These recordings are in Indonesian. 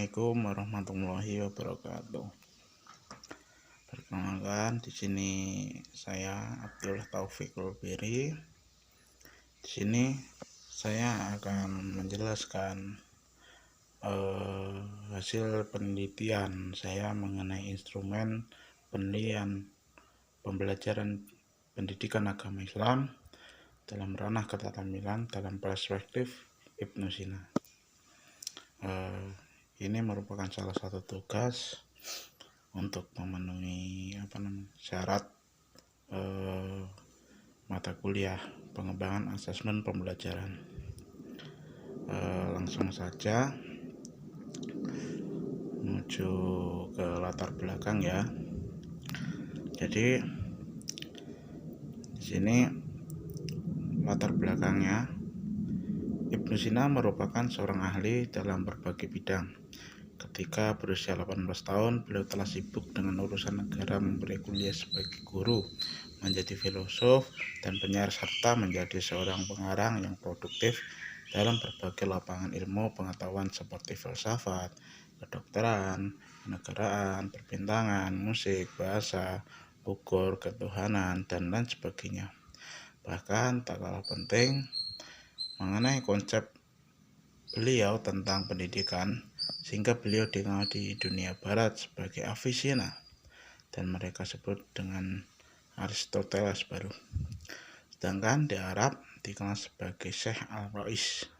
Assalamualaikum warahmatullahi wabarakatuh. Perkenalkan, di sini saya Abdul Taufikul Biri. Di sini saya akan menjelaskan hasil penelitian saya mengenai instrumen penilaian pembelajaran pendidikan agama Islam dalam ranah keterampilan dalam perspektif Ibnu Sina. Ini merupakan salah satu tugas untuk memenuhi syarat mata kuliah pengembangan asesmen pembelajaran. Langsung saja menuju ke latar belakang ya. Jadi di sini latar belakangnya, Ibnu Sina merupakan seorang ahli dalam berbagai bidang. Ketika berusia 18 tahun, beliau telah sibuk dengan urusan negara, memberi kuliah sebagai guru, menjadi filosof dan penyair, serta menjadi seorang pengarang yang produktif dalam berbagai lapangan ilmu pengetahuan seperti filsafat, kedokteran, kenegaraan, perbintangan, musik, bahasa, ukur, ketuhanan, dan lain sebagainya. Bahkan tak kalah penting mengenai konsep beliau tentang pendidikan, sehingga beliau dikenal di dunia barat sebagai Avicenna dan mereka sebut dengan Aristoteles baru. Sedangkan di Arab dikenal sebagai Syekh Al-Rais.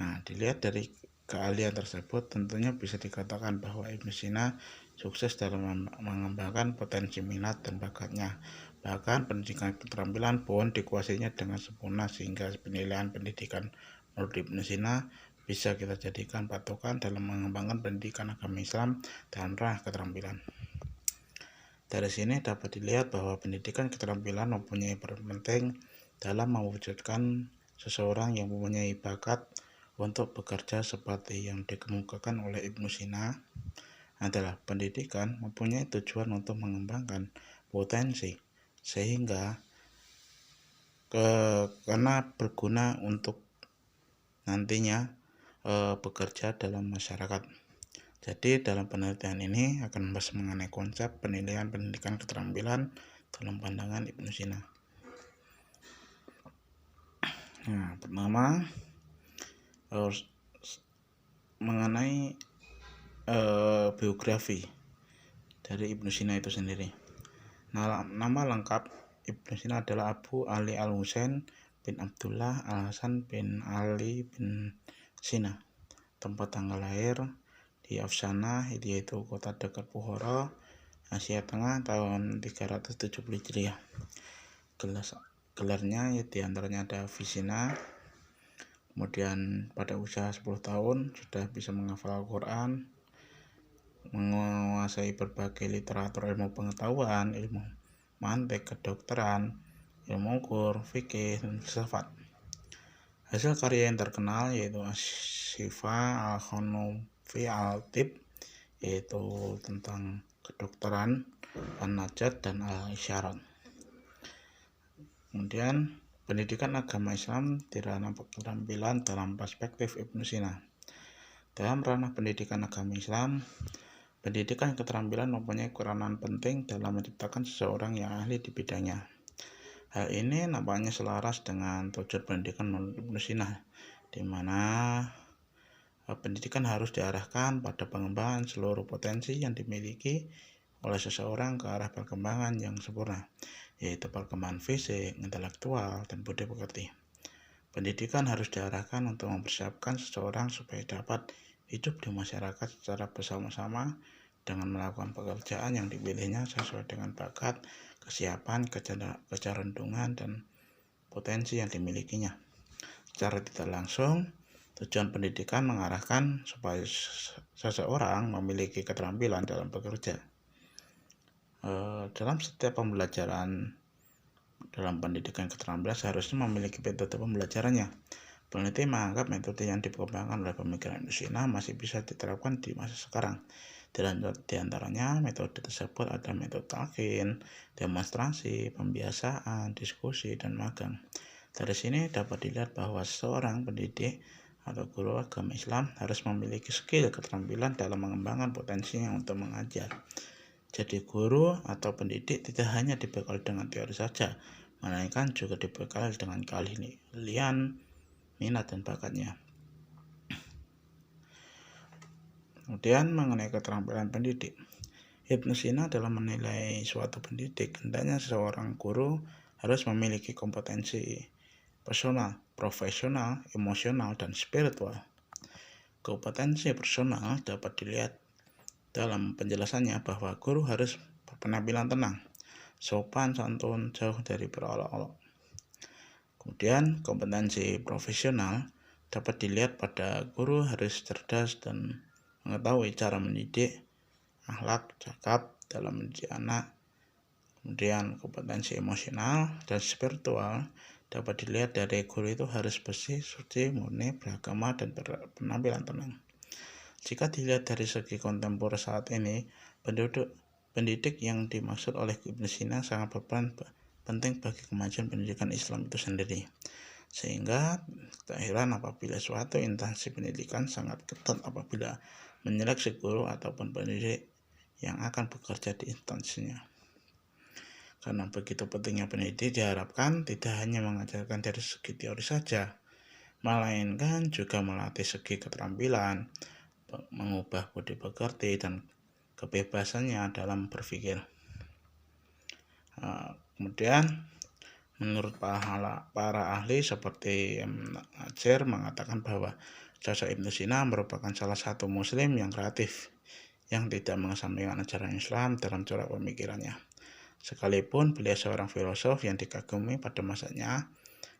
Nah, dilihat dari keahlian tersebut, tentunya bisa dikatakan bahwa Ibnu Sina sukses dalam mengembangkan potensi minat dan bakatnya. Bahkan pendidikan keterampilan pun dikuasainya dengan sempurna, sehingga penilaian pendidikan menurut Ibnu Sina bisa kita jadikan patokan dalam mengembangkan pendidikan agama Islam dan ranah keterampilan. Dari sini dapat dilihat bahwa pendidikan keterampilan mempunyai peran penting dalam mewujudkan seseorang yang mempunyai bakat untuk bekerja. Seperti yang dikemukakan oleh Ibnu Sina adalah pendidikan mempunyai tujuan untuk mengembangkan potensi sehingga karena berguna untuk nantinya bekerja dalam masyarakat. Jadi dalam penelitian ini akan membahas mengenai konsep penilaian pendidikan keterampilan dalam pandangan Ibnu Sina. Nah, pertama mengenai biografi dari Ibnu Sina itu sendiri. Nama lengkap Ibnu Sina adalah Abu Ali Al-Husain bin Abdullah Al-Hasan bin Ali bin Sina. Tempat tanggal lahir di Afsana, yaitu kota dekat Bukhara, Asia Tengah, tahun 370 Hijriah. Gelarnya diantaranya ada Avicenna. Kemudian pada usia 10 tahun sudah bisa menghafal Al-Quran, menguasai berbagai literatur ilmu pengetahuan, ilmu mantik, kedokteran, ilmu ukur, fikih, dan filsafat. Hasil karya yang terkenal yaitu Asy-Syifa Al-Khanufi Al-Tib, yaitu tentang kedokteran, An-Najat, dan Al-Isyarat. Kemudian pendidikan agama Islam di ranah keterampilan dalam perspektif Ibnu Sina. Dalam ranah pendidikan agama Islam, pendidikan keterampilan mempunyai peranan penting dalam menciptakan seseorang yang ahli di bidangnya. Hal ini nampaknya selaras dengan tujuan pendidikan menurut Ibnu Sina, di mana pendidikan harus diarahkan pada pengembangan seluruh potensi yang dimiliki oleh seseorang ke arah perkembangan yang sempurna, yaitu perkembangan fisik, intelektual, dan budi pekerti. Pendidikan harus diarahkan untuk mempersiapkan seseorang supaya dapat hidup di masyarakat secara bersama-sama dengan melakukan pekerjaan yang dipilihnya sesuai dengan bakat, kesiapan, kecerdasan, dan potensi yang dimilikinya. Secara tidak langsung, tujuan pendidikan mengarahkan supaya seseorang memiliki keterampilan dalam bekerja. Dalam setiap pembelajaran dalam pendidikan keterampilan seharusnya memiliki metode pembelajarannya. Peneliti menganggap metode yang dikembangkan oleh pemikiran Ibnu Sina masih bisa diterapkan di masa sekarang. Di antaranya metode tersebut ada metode talqin, demonstrasi, pembiasaan, diskusi, dan magang. Dari sini dapat dilihat bahwa seorang pendidik atau guru agama Islam harus memiliki skill keterampilan dalam mengembangkan potensinya untuk mengajar. Jadi guru atau pendidik tidak hanya dibekali dengan teori saja, melainkan juga dibekali dengan keahlian, minat, dan bakatnya. Kemudian mengenai keterampilan pendidik, Ibnu Sina dalam menilai suatu pendidik, hendaknya seorang guru harus memiliki kompetensi personal, profesional, emosional, dan spiritual. Kompetensi personal dapat dilihat dalam penjelasannya bahwa guru harus berpenampilan tenang, sopan santun, jauh dari berolok-olok. Kemudian kompetensi profesional dapat dilihat pada guru harus cerdas dan mengetahui cara mendidik, akhlak, cakap dalam mendidik anak. Kemudian kompetensi emosional dan spiritual dapat dilihat dari guru itu harus bersih, suci, murni, beragama, dan berpenampilan tenang. Jika dilihat dari segi kontemporer saat ini, pendidik yang dimaksud oleh Ibnu Sina sangat berperan penting bagi kemajuan pendidikan Islam itu sendiri. Sehingga tak heran apabila suatu instansi pendidikan sangat ketat apabila menyeleksi guru ataupun pendidik yang akan bekerja di instansinya. Karena begitu pentingnya pendidik, diharapkan tidak hanya mengajarkan dari segi teori saja, melainkan juga melatih segi keterampilan, mengubah budi pekerti, dan kebebasannya dalam berpikir. Kemudian menurut para ahli seperti Najir mengatakan bahwa sosok Ibnu Sina merupakan salah satu muslim yang kreatif, yang tidak mengesampingkan ajaran Islam dalam corak pemikirannya. Sekalipun beliau seorang filosof yang dikagumi pada masanya,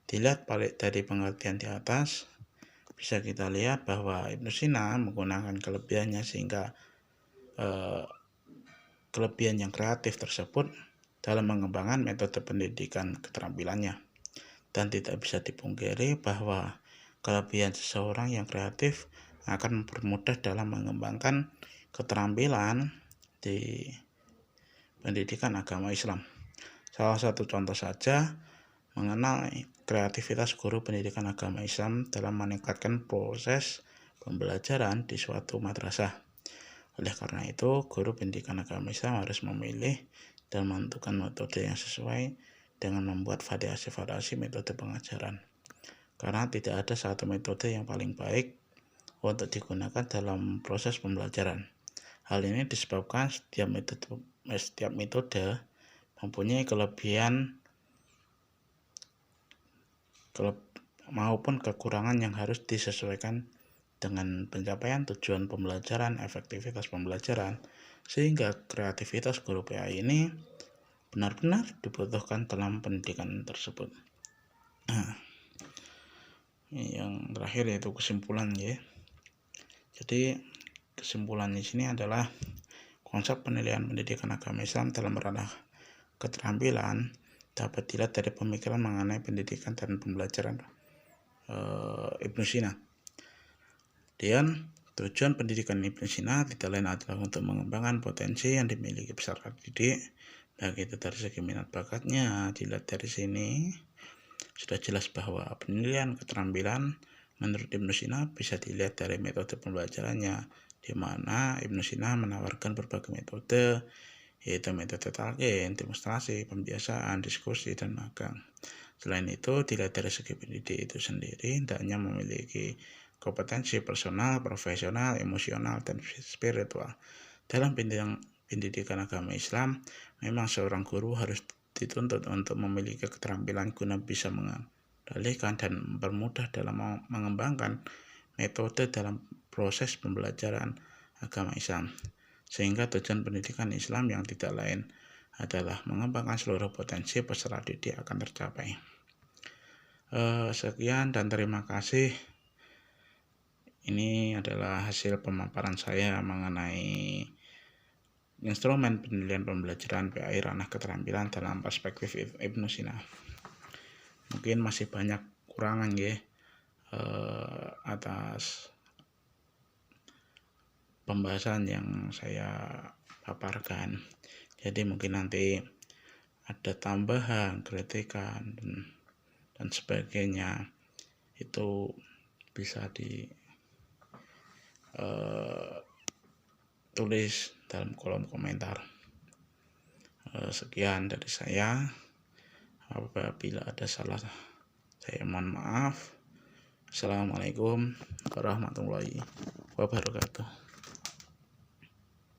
dilihat balik dari pengertian di atas, bisa kita lihat bahwa Ibnu Sina menggunakan kelebihannya sehingga kelebihan yang kreatif tersebut dalam mengembangkan metode pendidikan keterampilannya. Dan tidak bisa dipungkiri bahwa kelebihan seseorang yang kreatif akan mempermudah dalam mengembangkan keterampilan di pendidikan agama Islam. Salah satu contoh saja mengenai kreativitas guru pendidikan agama Islam dalam meningkatkan proses pembelajaran di suatu madrasah. Oleh karena itu, guru pendidikan agama Islam harus memilih dan menentukan metode yang sesuai dengan membuat variasi-variasi metode pengajaran. Karena tidak ada satu metode yang paling baik untuk digunakan dalam proses pembelajaran. Hal ini disebabkan setiap metode mempunyai kelebihan maupun kekurangan yang harus disesuaikan dengan pencapaian tujuan pembelajaran, efektivitas pembelajaran, sehingga kreativitas guru PA ini benar-benar dibutuhkan dalam pendidikan tersebut. Yang terakhir yaitu kesimpulan ya. Jadi kesimpulan di sini adalah konsep penilaian pendidikan agama Islam dalam ranah keterampilan dapat dilihat dari pemikiran mengenai pendidikan dan pembelajaran Ibnu Sina. Dan tujuan pendidikan Ibnu Sina tidak lain adalah untuk mengembangkan potensi yang dimiliki peserta didik, baik itu dari segi minat bakatnya. Dilihat dari sini sudah jelas bahwa penilaian keterampilan menurut Ibnu Sina bisa dilihat dari metode pembelajarannya, di mana Ibnu Sina menawarkan berbagai metode, yaitu metode talqin, demonstrasi, pembiasaan, diskusi, dan magang. Selain itu, dilihat dari segi pendidik itu sendiri, hendaknya memiliki kompetensi personal, profesional, emosional, dan spiritual. Dalam pendidikan agama Islam, memang seorang guru harus dituntut untuk memiliki keterampilan guna bisa mengendalikan dan mempermudah dalam mengembangkan metode dalam proses pembelajaran agama Islam. Sehingga tujuan pendidikan Islam yang tidak lain adalah mengembangkan seluruh potensi peserta didik akan tercapai. Sekian dan terima kasih. Ini adalah hasil pemaparan saya mengenai instrumen penilaian pembelajaran PAI ranah keterampilan dalam perspektif Ibnu Sina. Mungkin masih banyak kurangan ya atas pembahasan yang saya paparkan. Jadi mungkin nanti ada tambahan, kritikan dan sebagainya, itu bisa tulis dalam kolom komentar. Sekian dari saya. Apabila ada salah, saya mohon maaf. Assalamualaikum warahmatullahi wabarakatuh.